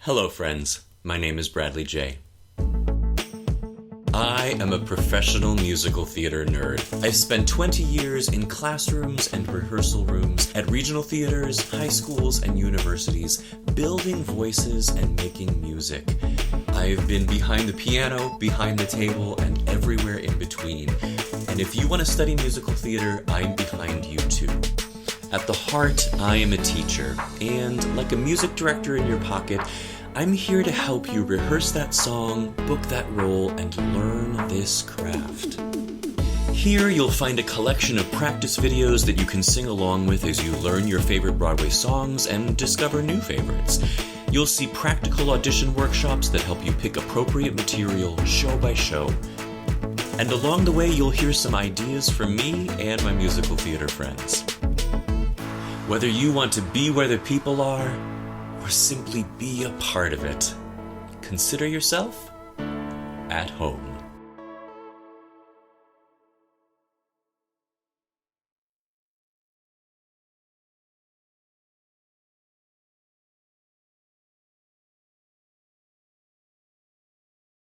Hello friends, my name is Bradley J. I am a professional musical theater nerd. I've spent 20 years in classrooms and rehearsal rooms at regional theaters, high schools, and universities, building voices and making music. I've been behind the piano, behind the table, and everywhere in between. And if you want to study musical theater, I'm behind you too. At the heart, I am a teacher, and like a music director in your pocket, I'm here to help you rehearse that song, book that role, and learn this craft. Here you'll find a collection of practice videos that you can sing along with as you learn your favorite Broadway songs and discover new favorites. You'll see practical audition workshops that help you pick appropriate material show by show. And along the way you'll hear some ideas from me and my musical theater friends. Whether you want to be where the people are, or simply be a part of it, consider yourself at home.